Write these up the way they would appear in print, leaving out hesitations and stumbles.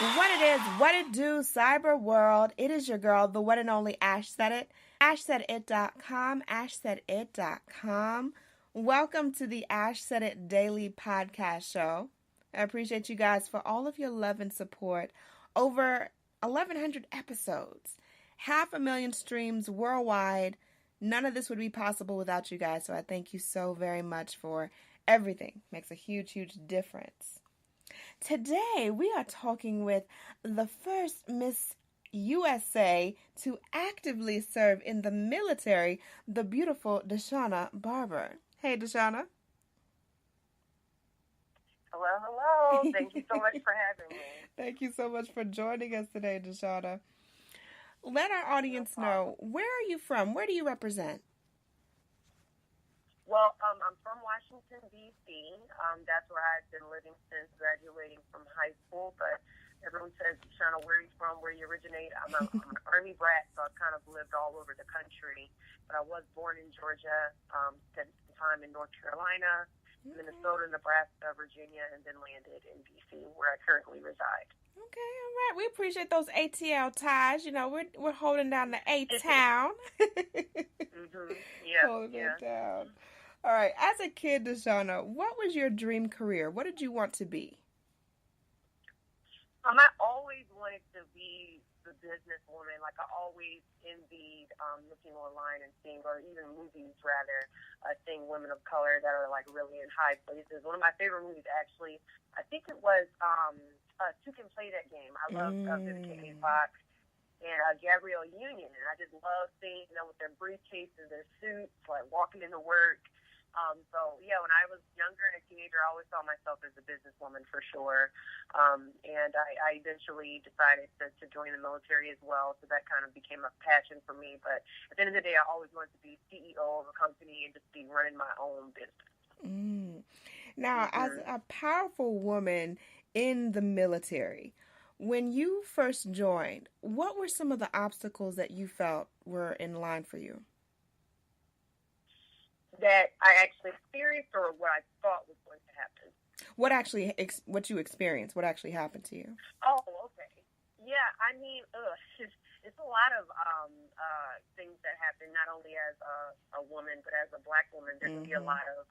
What it is, what it do, cyber world. It is your girl, the one and only Ash Said It. AshSaidIt.com, AshSaidIt.com. Welcome to the Ash Said It Daily Podcast Show. I appreciate you guys for all of your love and support. Over 1,100 episodes, 500,000 streams worldwide. None of this would be possible without you guys, so I thank you so very much for everything. Makes a huge, huge difference. Today, we are talking with the first Miss USA to actively serve in the military, the beautiful Deshauna Barber. Hey, Deshauna. Hello, hello. Thank you so much for having me. Thank you so much for joining us today, Deshauna. Let our audience know, where are you from? Where do you represent? Well, I'm from Washington, D.C. That's where I've been living since graduating from high school. But everyone says, Deshauna, where are you from? Where you originate? I'm an Army brat, so I've kind of lived all over the country. But I was born in Georgia, spent some time in North Carolina, Minnesota, Nebraska, Virginia, and then landed in D.C., where I currently reside. Okay, all right. We appreciate those ATL ties. You know, we're holding down the A-Town. Yeah, holding it down. All right. As a kid, Deshauna, what was your dream career? What did you want to be? I always wanted to be the businesswoman. Like, I always envied looking online and seeing, or even movies rather, seeing women of color that are like really in high places. One of my favorite movies, actually, I think it was Two Can Play That Game. I love Vivica Fox and Gabrielle Union, and I just love seeing them with their briefcases, their suits, like walking into work. So, yeah, when I was younger and a teenager, I always saw myself as a businesswoman for sure. And I eventually decided to join the military as well, so that kind of became a passion for me. But at the end of the day, I always wanted to be CEO of a company and just be running my own business. Now, as a powerful woman in the military, when you first joined, what were some of the obstacles that you felt were in line for you? That I actually experienced, or what I thought was going to happen? What you experienced? What actually happened to you? Oh, okay. Yeah, I mean, it's a lot of things that happen, not only as a woman, but as a Black woman. There can be a lot of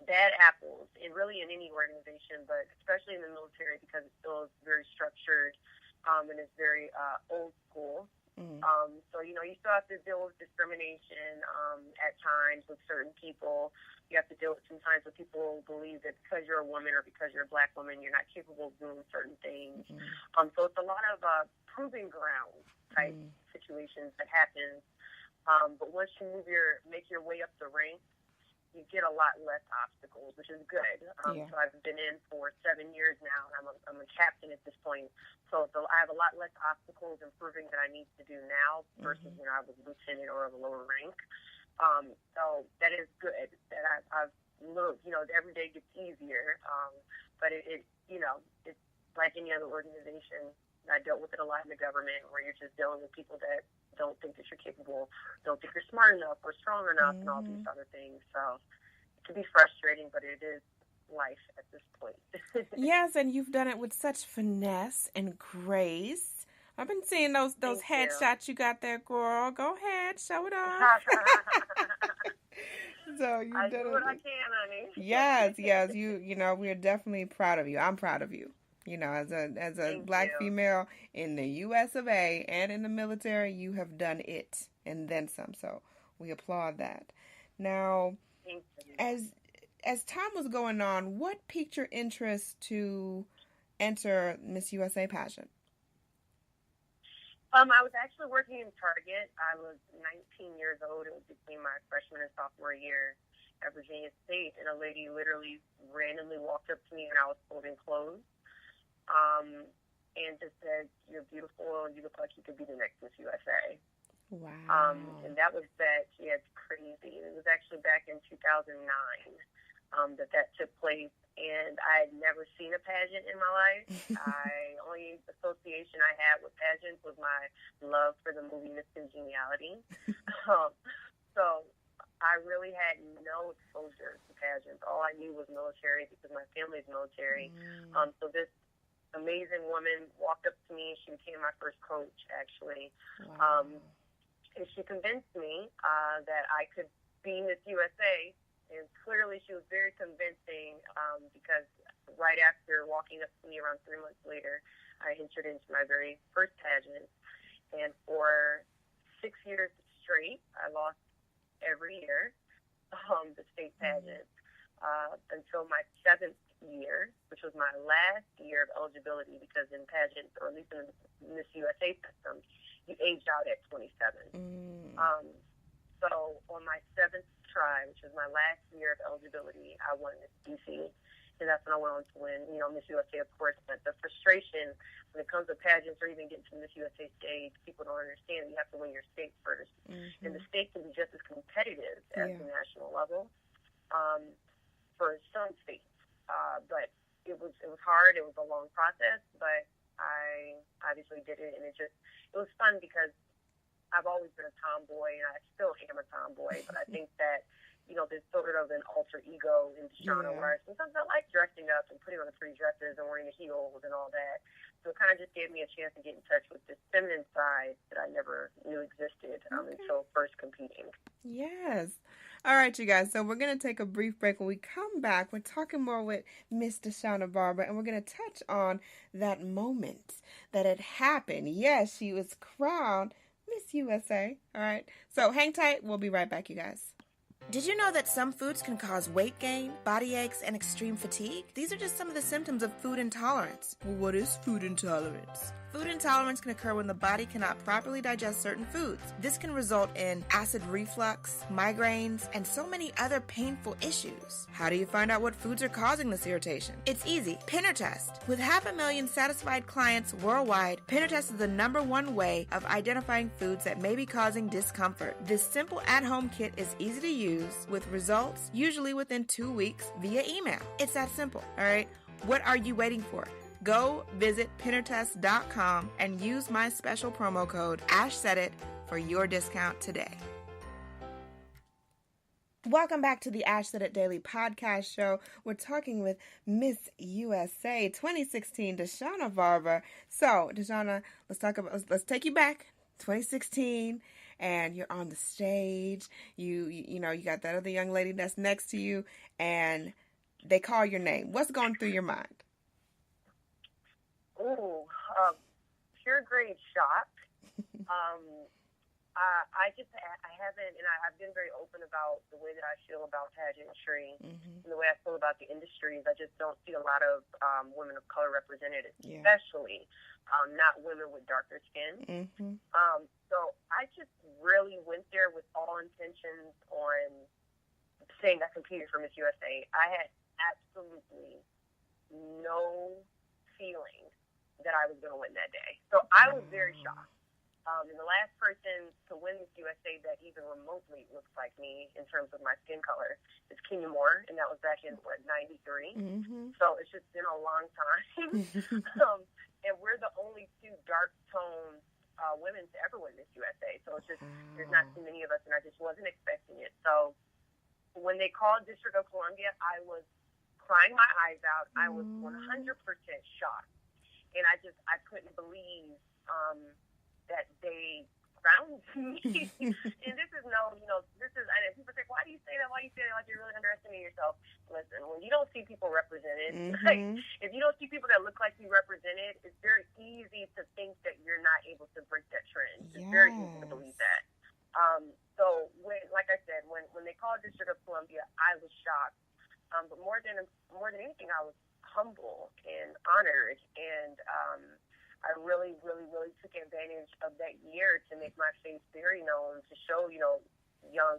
bad apples, and really in any organization, but especially in the military, because it still is very structured and it's very old school. So, you still have to deal with discrimination at times with certain people. You have to deal with sometimes with people who believe that because you're a woman or because you're a Black woman, you're not capable of doing certain things. So it's a lot of proving ground type situations that happen. But once you make your way up the ranks, you get a lot less obstacles, which is good. So I've been in for 7 years now, and I'm a captain at this point. So I have a lot less obstacles and proving that I need to do now versus when I was a lieutenant or of a lower rank. So that is good. That I've looked, every day gets easier. But it's like any other organization. I dealt with it a lot in the government, where you're just dealing with people that don't think that you're capable, don't think you're smart enough or strong enough, and all these other things. So it can be frustrating, but it is life at this point. Yes, and you've done it with such finesse and grace. I've been seeing those headshots you got there, girl. Go ahead, show it off. So you I do what I can, honey. Yes, we're definitely proud of you. I'm proud of you. As a Black female in the U.S. of A. and in the military, you have done it and then some. So we applaud that. Now, as time was going on, what piqued your interest to enter Miss USA pageant? I was actually working in Target. I was 19 years old. It was between my freshman and sophomore year at Virginia State, and a lady literally randomly walked up to me when I was folding clothes. And just said, "You're beautiful, and you look like you could be the next Miss USA." Wow. And that was that. Yeah, it's crazy. It was actually back in 2009 that took place, and I had never seen a pageant in my life. Only association I had with pageants was my love for the movie Miss Congeniality. So I really had no exposure to pageants. All I knew was military because my family's military. So this amazing woman walked up to me. She became my first coach, actually. Wow. And she convinced me that I could be Miss USA. And clearly she was very convincing because right after walking up to me around 3 months later, I entered into my very first pageant. And for 6 years straight, I lost every year the state pageant until my 7th year, which was my last year of eligibility, because in pageants, or at least in the Miss USA system, you aged out at 27. So on my 7th try, which was my last year of eligibility, I won Miss DC. And that's when I went on to win, Miss USA, of course. But the frustration when it comes to pageants or even getting to the Miss USA stage, people don't understand you have to win your state first. And the state can be just as competitive as the national level for some states. But it was hard. It was a long process, but I obviously did it. And it was fun because I've always been a tomboy, and I still am a tomboy. But I think that, there's sort of an alter ego in Deshauna, where sometimes I like dressing up and putting on the pretty dresses and wearing the heels and all that. So it kind of just gave me a chance to get in touch with this feminine side that I never knew existed until first competing. Yes. All right, you guys. So we're going to take a brief break. When we come back, we're talking more with Miss Deshauna Barber, and we're going to touch on that moment that it happened. Yes, she was crowned Miss USA. All right. So hang tight. We'll be right back, you guys. Did you know that some foods can cause weight gain, body aches, and extreme fatigue? These are just some of the symptoms of food intolerance. Well, what is food intolerance? Food intolerance can occur when the body cannot properly digest certain foods. This can result in acid reflux, migraines, and so many other painful issues. How do you find out what foods are causing this irritation? It's easy. Pinner Test. With 500,000 satisfied clients worldwide, Pinner Test is the #1 way of identifying foods that may be causing discomfort. This simple at-home kit is easy to use with results usually within 2 weeks via email. It's that simple, all right? What are you waiting for? Go visit pinnertest.com and use my special promo code AshSaidIt for your discount today. Welcome back to the Ash Said It Daily podcast show. We're talking with Miss USA 2016, Deshauna Barber. So, Deshauna, let's take you back. 2016, and you're on the stage. You got that other young lady that's next to you, and they call your name. What's going through your mind? Ooh, pure grade shock. I haven't, and I've been very open about the way that I feel about pageantry and the way I feel about the industries. I just don't see a lot of women of color represented, especially not women with darker skin. So I just really went there with all intentions on saying I competed for Miss USA. I had absolutely no feeling that I was going to win that day. So I was very shocked. And the last person to win Miss USA that even remotely looks like me in terms of my skin color is Kenya Moore, and that was back in, 93? So it's just been a long time. And we're the only 2 dark-toned women to ever win Miss USA. So it's just, there's not too many of us, and I just wasn't expecting it. So when they called District of Columbia, I was crying my eyes out. I was 100% shocked. And I couldn't believe that they crowned me. And this is and people say, why do you say that? Why do you say that? Like you're really underestimating yourself. Listen, when you don't see people represented, like, if you don't see people that look like you represented, it's very easy to think that you're not able to break that trend. It's very easy to believe that. So like I said, when they called District of Columbia, I was shocked. But more than anything, I was humble and honored, and I really, really, really took advantage of that year to make my face very known, to show, young,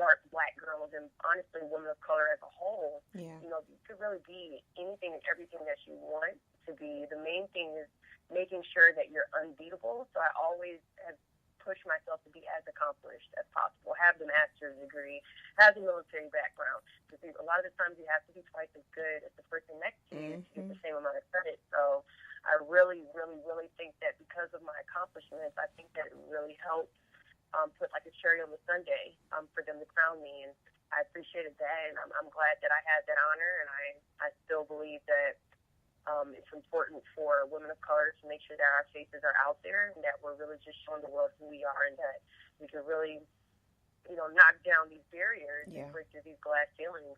dark black girls, and honestly women of color as a whole, you could really be anything and everything that you want to be. The main thing is making sure that you're unbeatable. So I always have pushed myself to be as accomplished as possible, have the master's degree, have the military background. Because a lot of the times you have to be twice as good as the person next to you to get the same amount of credit. So I really, really, really think that because of my accomplishments, I think that it really helped put like a cherry on the sundae for them to crown me. And I appreciated that, and I'm glad that I had that honor, and I still believe that It's important for women of color to make sure that our faces are out there and that we're really just showing the world who we are and that we can really, knock down these barriers and break through these glass ceilings.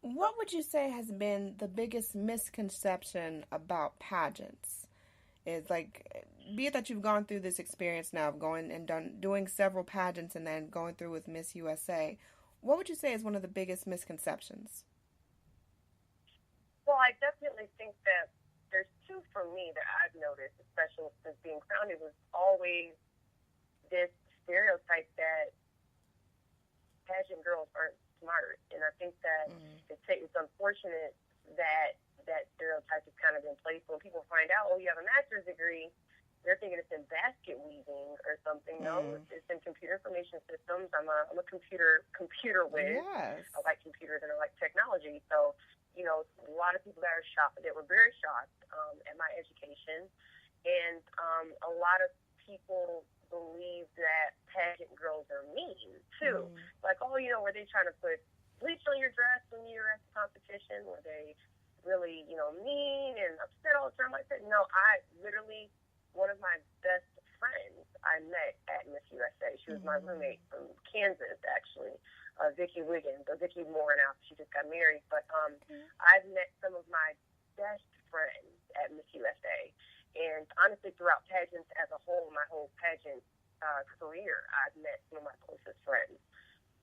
What would you say has been the biggest misconception about pageants? Is like, be it that you've gone through this experience now of going and doing several pageants and then going through with Miss USA, what would you say is one of the biggest misconceptions? Well, I definitely think that there's two for me that I've noticed, especially since being crowned. It was always this stereotype that pageant girls aren't smart, and I think that it's unfortunate that that stereotype is kind of in place. When people find out, oh, you have a master's degree, they're thinking it's in basket weaving or something. No, it's in computer information systems. I'm a computer whiz. Yes. I like computers and I like technology. So, a lot of people that were very shocked at my education, and a lot of people believe that pageant girls are mean too. Like, oh, were they trying to put bleach on your dress when you were at the competition? Were they really, mean and upset all the time like that? No, one of my best friends I met at Miss USA. She was my roommate from Kansas, actually, Vicki Wiggins, or Vicki Moore now. She just got married. But I've met some of my best friends at Miss USA. And honestly, throughout pageants as a whole, my whole pageant career, I've met some of my closest friends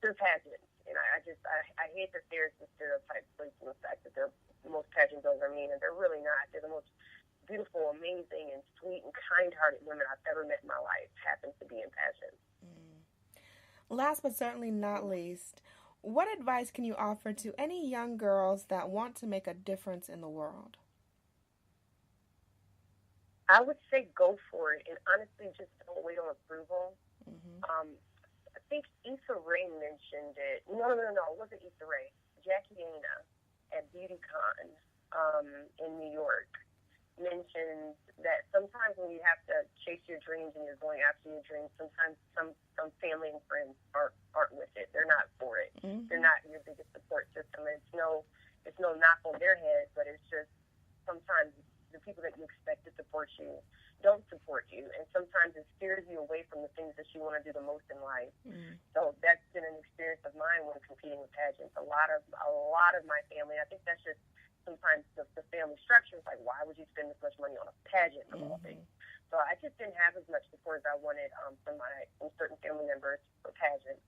through pageants. And I hate that there's the stereotype based on the fact that most pageant girls are mean, and they're really not. They're the most beautiful, amazing, and sweet and kind-hearted women I've ever met in my life happen to be in pageants. Last but certainly not least, what advice can you offer to any young girls that want to make a difference in the world? I would say go for it, and honestly, just don't wait on approval. I think Issa Rae mentioned it. No, it wasn't Issa Rae. Jackie Dana at BeautyCon in New York mentioned that sometimes when you have to chase your dreams and you're going after your dreams, sometimes some family and friends aren't with it. They're not for it. They're not your biggest support system. It's no knock on their head, but it's just sometimes the people that you expect to support you don't support you, and sometimes it steers you away from the things that you want to do the most in life. So that's been an experience of mine when competing with pageants. A lot of my family, I think that's just sometimes the family structure is like, why would you spend this much money on a pageant of all things? So I just didn't have as much support as I wanted from certain family members for pageants.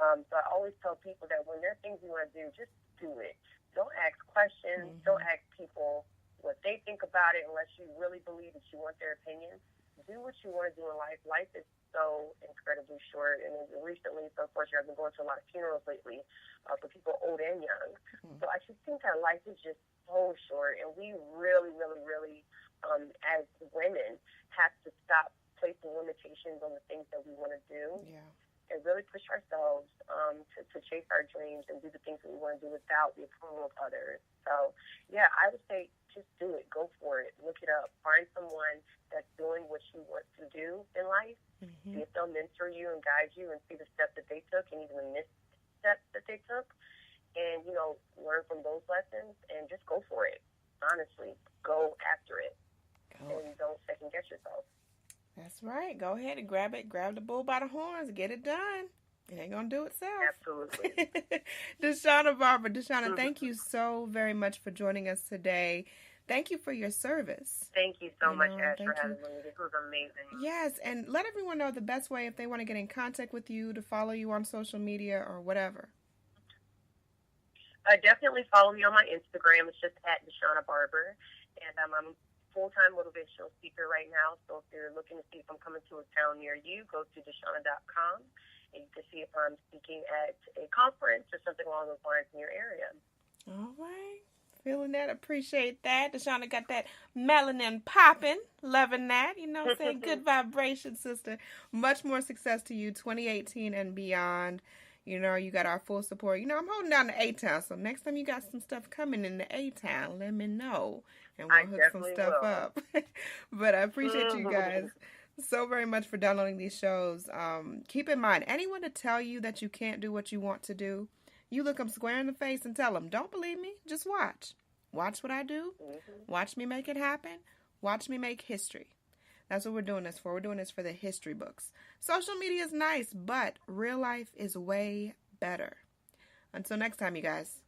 So I always tell people that when there are things you want to do, just do it. Don't ask questions. Don't ask people what they think about it unless you really believe that you want their opinion. Do what you want to do in life. Life is so incredibly short, and recently, so unfortunately, I've been going to a lot of funerals lately for people old and young. So I just think that life is just so short, and we really, really, really, as women, have to stop placing limitations on the things that we want to do. And really push ourselves to chase our dreams and do the things that we want to do without the approval of others. So, yeah, I would say just do it. Go for it. Look it up. Find someone that's doing what you want to do in life. See if they'll mentor you and guide you and see the steps that they took and even the missteps that they took. And, learn from those lessons and just go for it. Honestly, go after it. And don't second guess yourself. That's right. Go ahead and grab the bull by the horns, get it done. It ain't gonna do itself. Absolutely. Deshauna Barber. Deshauna, thank you so very much for joining us today. Thank you for your service. Thank you so much, Ash, for having me. This was amazing. Yes, and let everyone know the best way if they want to get in contact with you, to follow you on social media or whatever. Definitely follow me on my Instagram. It's just at Deshauna Barber. And I'm a full-time motivational speaker right now. So if you're looking to see if I'm coming to a town near you, go to Deshuana.com. And you can see if I'm speaking at a conference or something along those lines in your area. All right. Feeling that. Appreciate that. Deshauna got that melanin popping. Loving that. You know what I'm saying? Good vibration, sister. Much more success to you 2018 and beyond. You got our full support. I'm holding down the A-Town. So next time you got some stuff coming in the A-Town, let me know. And we'll hook some stuff up. But I appreciate you guys so very much for downloading these shows. Keep in mind, anyone to tell you that you can't do what you want to do, you look them square in the face and tell them, don't believe me, just watch. Watch what I do. Watch me make it happen. Watch me make history. That's what we're doing this for. We're doing this for the history books. Social media is nice, but real life is way better. Until next time, you guys.